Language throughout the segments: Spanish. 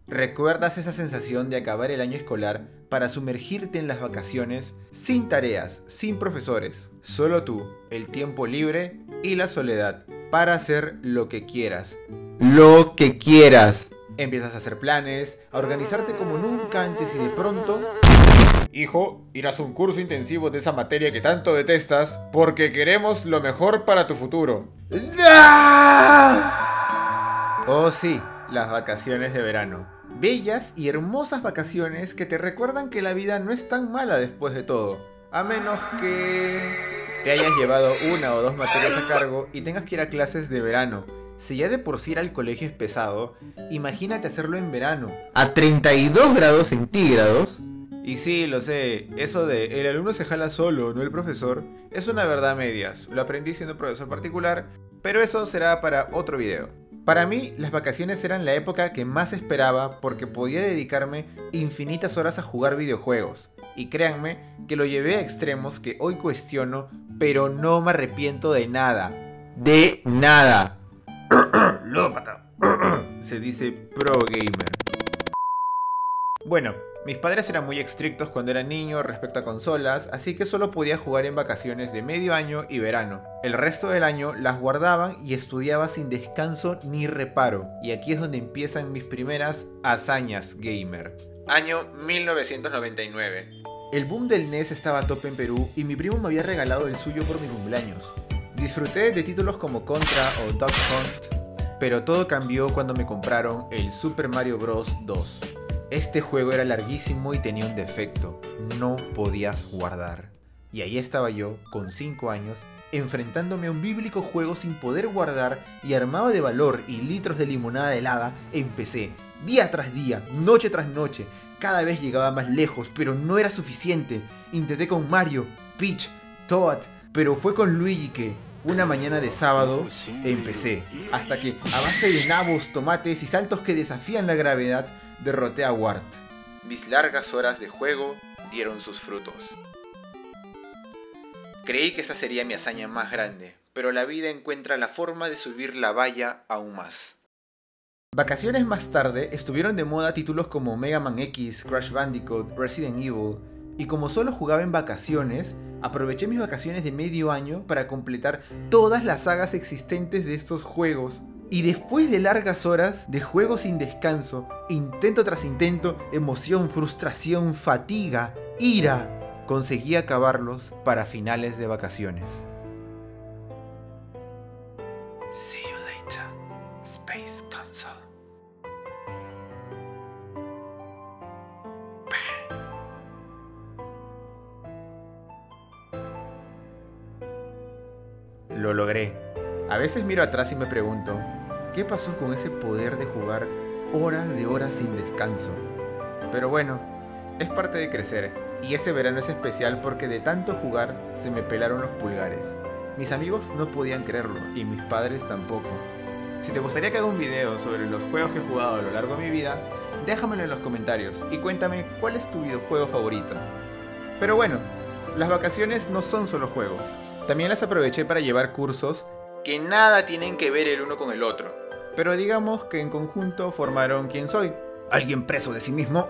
¿Recuerdas esa sensación de acabar el año escolar para sumergirte en las vacaciones sin tareas, sin profesores? Solo tú, el tiempo libre y la soledad para hacer lo que quieras. ¡Lo que quieras! Empiezas a hacer planes, a organizarte como nunca antes y de pronto... Hijo, irás a un curso intensivo de esa materia que tanto detestas porque queremos lo mejor para tu futuro. Oh sí, las vacaciones de verano. Bellas y hermosas vacaciones que te recuerdan que la vida no es tan mala después de todo. A menos que te hayas llevado una o dos materias a cargo y tengas que ir a clases de verano. Si ya de por sí ir al colegio es pesado, imagínate hacerlo en verano. A 32 grados centígrados. Y sí, lo sé, eso de el alumno se jala solo, no el profesor, es una verdad a medias. Lo aprendí siendo profesor particular, pero eso será para otro video. Para mí, las vacaciones eran la época que más esperaba porque podía dedicarme infinitas horas a jugar videojuegos. Y créanme que lo llevé a extremos que hoy cuestiono, pero no me arrepiento de nada. ¡De nada! ¡Lópata! Se dice pro gamer. Bueno, mis padres eran muy estrictos cuando era niño respecto a consolas, así que solo podía jugar en vacaciones de medio año y verano. El resto del año las guardaban y estudiaba sin descanso ni reparo. Y aquí es donde empiezan mis primeras hazañas gamer. Año 1999. El boom del NES estaba a tope en Perú y mi primo me había regalado el suyo por mi cumpleaños. Disfruté de títulos como Contra o Duck Hunt, pero todo cambió cuando me compraron el Super Mario Bros. 2. Este juego era larguísimo y tenía un defecto, no podías guardar. Y ahí estaba yo, con 5 años, enfrentándome a un bíblico juego sin poder guardar y armado de valor y litros de limonada helada, empecé, día tras día, noche tras noche, cada vez llegaba más lejos, pero no era suficiente. Intenté con Mario, Peach, Toad, pero fue con Luigi que, una mañana de sábado, empecé, hasta que, a base de nabos, tomates y saltos que desafían la gravedad, derroté a Wart. Mis largas horas de juego dieron sus frutos. Creí que esa sería mi hazaña más grande, pero la vida encuentra la forma de subir la valla aún más. Vacaciones más tarde estuvieron de moda títulos como Mega Man X, Crash Bandicoot, Resident Evil, y como solo jugaba en vacaciones, aproveché mis vacaciones de medio año para completar todas las sagas existentes de estos juegos. Y después de largas horas de juego sin descanso, intento tras intento, emoción, frustración, fatiga, ira, conseguí acabarlos para finales de vacaciones. See you later, Space Console. Lo logré. A veces miro atrás y me pregunto, ¿qué pasó con ese poder de jugar horas de horas sin descanso? Pero bueno, es parte de crecer, y ese verano es especial porque de tanto jugar se me pelaron los pulgares. Mis amigos no podían creerlo, y mis padres tampoco. Si te gustaría que haga un video sobre los juegos que he jugado a lo largo de mi vida, déjamelo en los comentarios y cuéntame cuál es tu videojuego favorito. Pero bueno, las vacaciones no son solo juegos. También las aproveché para llevar cursos que nada tienen que ver el uno con el otro, pero digamos que en conjunto formaron quién soy. Alguien preso de sí mismo.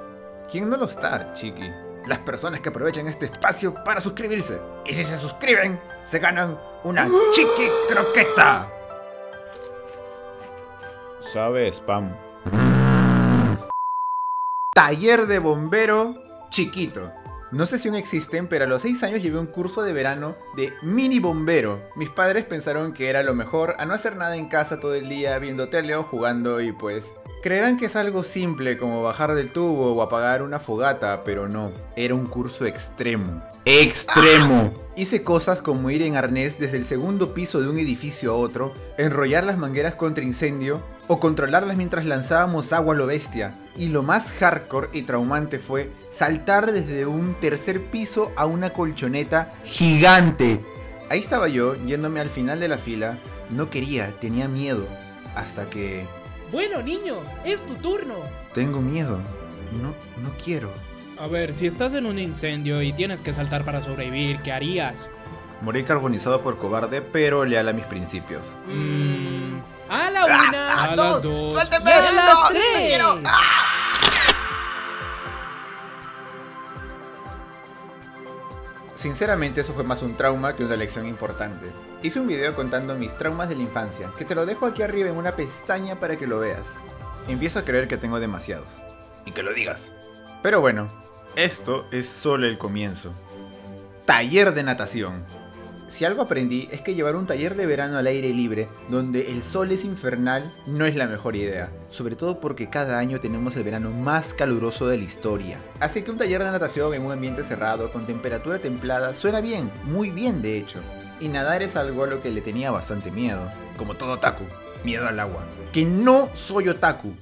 ¿Quién no lo está, chiqui? Las personas que aprovechan este espacio para suscribirse. Y si se suscriben, se ganan una chiqui croqueta. Sabe spam. Taller de bombero chiquito. No sé si aún existen, pero a los 6 años llevé un curso de verano de mini bombero. Mis padres pensaron que era lo mejor a no hacer nada en casa todo el día viendo tele o jugando y pues... Creerán que es algo simple como bajar del tubo o apagar una fogata, pero no. Era un curso extremo. ¡Extremo! Hice cosas como ir en arnés desde el segundo piso de un edificio a otro, enrollar las mangueras contra incendio o controlarlas mientras lanzábamos agua a lo bestia. Y lo más hardcore y traumante fue saltar desde un tercer piso a una colchoneta gigante. Ahí estaba yo, yéndome al final de la fila. No quería, tenía miedo. Hasta que... Bueno, niño, es tu turno. Tengo miedo. No quiero. A ver, si estás en un incendio y tienes que saltar para sobrevivir, ¿qué harías? Morir carbonizado por cobarde, pero leal a mis principios. A la una, a las dos, ¡Suélteme! y a las ¡No! tres. ¡No quiero! ¡Ah! Sinceramente eso fue más un trauma que una lección importante. Hice un video contando mis traumas de la infancia, que te lo dejo aquí arriba en una pestaña para que lo veas. Empiezo a creer que tengo demasiados. Y que lo digas. Pero bueno, esto es solo el comienzo. Taller de natación. Si algo aprendí es que llevar un taller de verano al aire libre, donde el sol es infernal, no es la mejor idea. Sobre todo porque cada año tenemos el verano más caluroso de la historia. Así que un taller de natación en un ambiente cerrado, con temperatura templada, suena bien, muy bien de hecho. Y nadar es algo a lo que le tenía bastante miedo. Como todo otaku, miedo al agua. Que no soy otaku.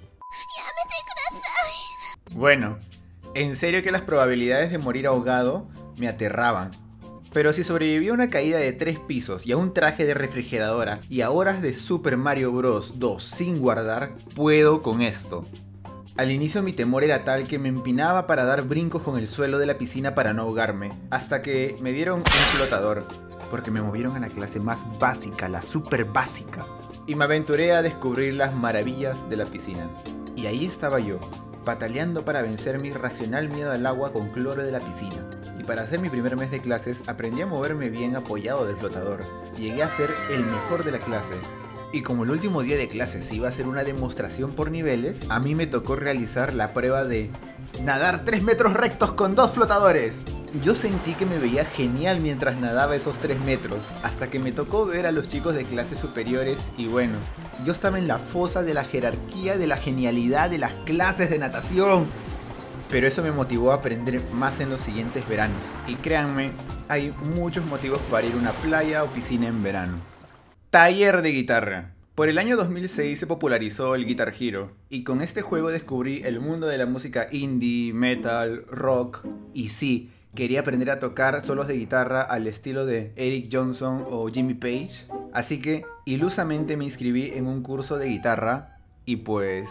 Bueno, en serio que las probabilidades de morir ahogado me aterraban. Pero si sobreviví a una caída de 3 pisos y a un traje de refrigeradora y a horas de Super Mario Bros. 2 sin guardar, puedo con esto. Al inicio mi temor era tal que me empinaba para dar brincos con el suelo de la piscina para no ahogarme, hasta que me dieron un flotador, porque me movieron a la clase más básica, la super básica, y me aventuré a descubrir las maravillas de la piscina. Y ahí estaba yo, pataleando para vencer mi irracional miedo al agua con cloro de la piscina. Y para hacer mi primer mes de clases aprendí a moverme bien apoyado del flotador. Llegué a ser el mejor de la clase. Y como el último día de clases iba a ser una demostración por niveles, a mí me tocó realizar la prueba de nadar 3 metros rectos con 2 flotadores. Yo sentí que me veía genial mientras nadaba esos 3 metros, hasta que me tocó ver a los chicos de clases superiores y bueno, yo estaba en la fosa de la jerarquía de la genialidad de las clases de natación. Pero eso me motivó a aprender más en los siguientes veranos. Y créanme, hay muchos motivos para ir a una playa o piscina en verano. Taller de guitarra. Por el año 2006 se popularizó el Guitar Hero. Y con este juego descubrí el mundo de la música indie, metal, rock. Y sí, quería aprender a tocar solos de guitarra al estilo de Eric Johnson o Jimmy Page. Así que ilusamente me inscribí en un curso de guitarra. Y pues...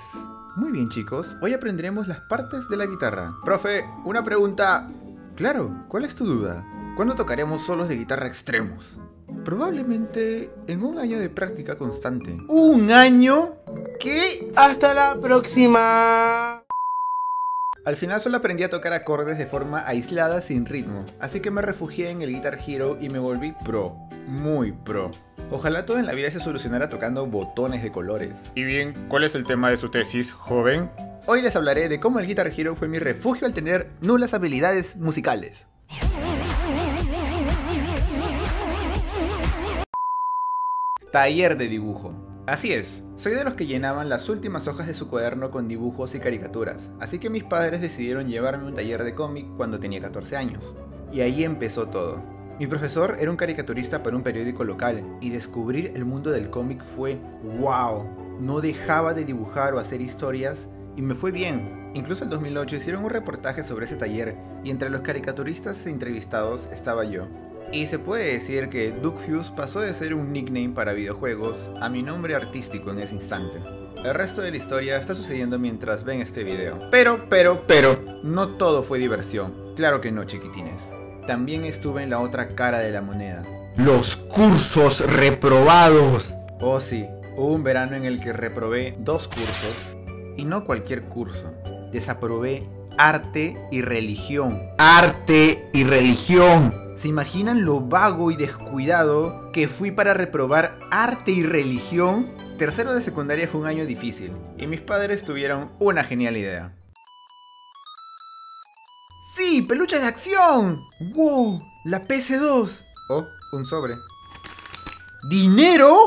muy bien chicos, hoy aprenderemos las partes de la guitarra. Profe, una pregunta. Claro, ¿cuál es tu duda? ¿Cuándo tocaremos solos de guitarra extremos? Probablemente en un año de práctica constante. ¿Un año? ¿Qué? ¡Hasta la próxima! Al final solo aprendí a tocar acordes de forma aislada sin ritmo, así que me refugié en el Guitar Hero y me volví pro, muy pro. Ojalá todo en la vida se solucionara tocando botones de colores. Y bien, ¿cuál es el tema de su tesis, joven? Hoy les hablaré de cómo el Guitar Hero fue mi refugio al tener nulas habilidades musicales. Taller de dibujo. Así es, soy de los que llenaban las últimas hojas de su cuaderno con dibujos y caricaturas, así que mis padres decidieron llevarme a un taller de cómic cuando tenía 14 años. Y ahí empezó todo. Mi profesor era un caricaturista para un periódico local, y descubrir el mundo del cómic fue ¡wow! No dejaba de dibujar o hacer historias, y me fue bien. Incluso en 2008 hicieron un reportaje sobre ese taller, y entre los caricaturistas entrevistados estaba yo. Y se puede decir que Duckfuse pasó de ser un nickname para videojuegos a mi nombre artístico en ese instante. El resto de la historia está sucediendo mientras ven este video. Pero, no todo fue diversión. Claro que no, chiquitines. También estuve en la otra cara de la moneda. ¡Los cursos reprobados! Oh sí, hubo un verano en el que reprobé 2 cursos. Y no cualquier curso. Desaprobé arte y religión. ¡Arte y religión! ¿Se imaginan lo vago y descuidado que fui para reprobar arte y religión? Tercero de secundaria fue un año difícil, y mis padres tuvieron una genial idea. ¡Sí! ¡Peluches de acción! ¡Wow! ¡La PS2! Oh, un sobre. ¿Dinero?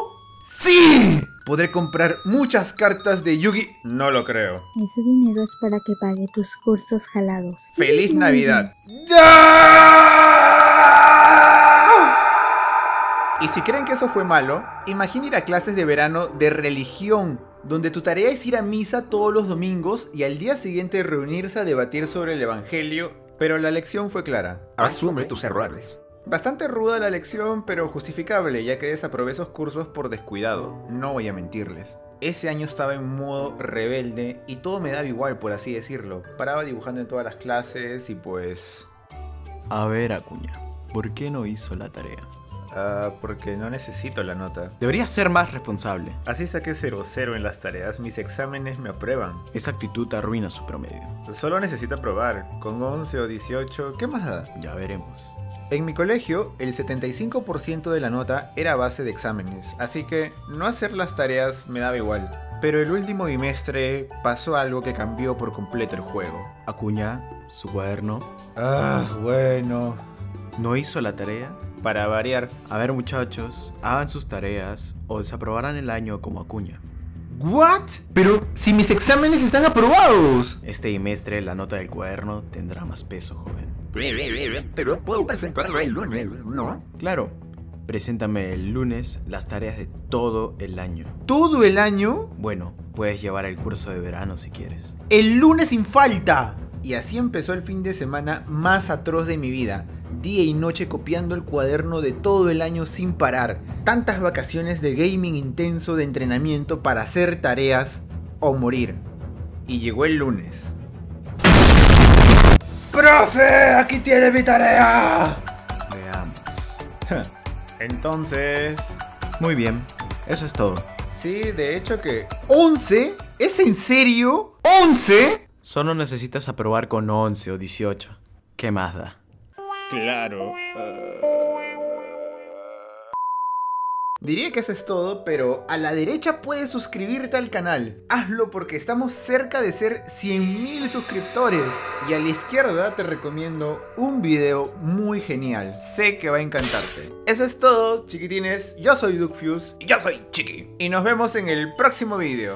¡Sí! Podré comprar muchas cartas de Yu-Gi... No lo creo. Ese dinero es para que pague tus cursos jalados. ¡Feliz Sí, Navidad! ¡Ya! Y si creen que eso fue malo, imaginen ir a clases de verano de religión, donde tu tarea es ir a misa todos los domingos y al día siguiente reunirse a debatir sobre el evangelio, pero la lección fue clara. Asume tus errores. Bastante ruda la lección, pero justificable, ya que desaprobé esos cursos por descuidado, no voy a mentirles. Ese año estaba en modo rebelde y todo me daba igual, por así decirlo. Paraba dibujando en todas las clases y pues... A ver, Acuña, ¿por qué no hizo la tarea? Porque no necesito la nota. Deberías ser más responsable. Así saqué 0,0 en las tareas, mis exámenes me aprueban. Esa actitud arruina su promedio. Solo necesito aprobar, con 11 o 18, ¿qué más da? Ya veremos. En mi colegio, el 75% de la nota era a base de exámenes, así que no hacer las tareas me daba igual. Pero el último bimestre pasó algo que cambió por completo el juego. Acuña, su cuaderno. Bueno. ¿No hizo la tarea? Para variar. A ver, muchachos, hagan sus tareas o desaprobarán el año como Acuña. ¿What? Pero si mis exámenes están aprobados. Este bimestre la nota del cuaderno tendrá más peso, joven. Pero puedo presentarlo el lunes, ¿no? Claro, preséntame el lunes las tareas de todo el año. ¿Todo el año? Bueno, puedes llevar el curso de verano si quieres. ¡El lunes sin falta! Y así empezó el fin de semana más atroz de mi vida. Día y noche copiando el cuaderno de todo el año sin parar. Tantas vacaciones de gaming intenso, de entrenamiento para hacer tareas o morir. Y llegó el lunes. ¡Profe! ¡Aquí tiene mi tarea! Veamos. Entonces... Muy bien, eso es todo. Sí, de hecho que... ¿11? ¿Es en serio? ¿11? Solo necesitas aprobar con 11 o 18. ¿Qué más da? Claro. Diría que eso es todo, pero a la derecha puedes suscribirte al canal. Hazlo porque estamos cerca de ser 100.000 suscriptores. Y a la izquierda te recomiendo un video muy genial. Sé que va a encantarte. Eso es todo, chiquitines. Yo soy Duckfuse. Y yo soy Chiqui. Y nos vemos en el próximo video.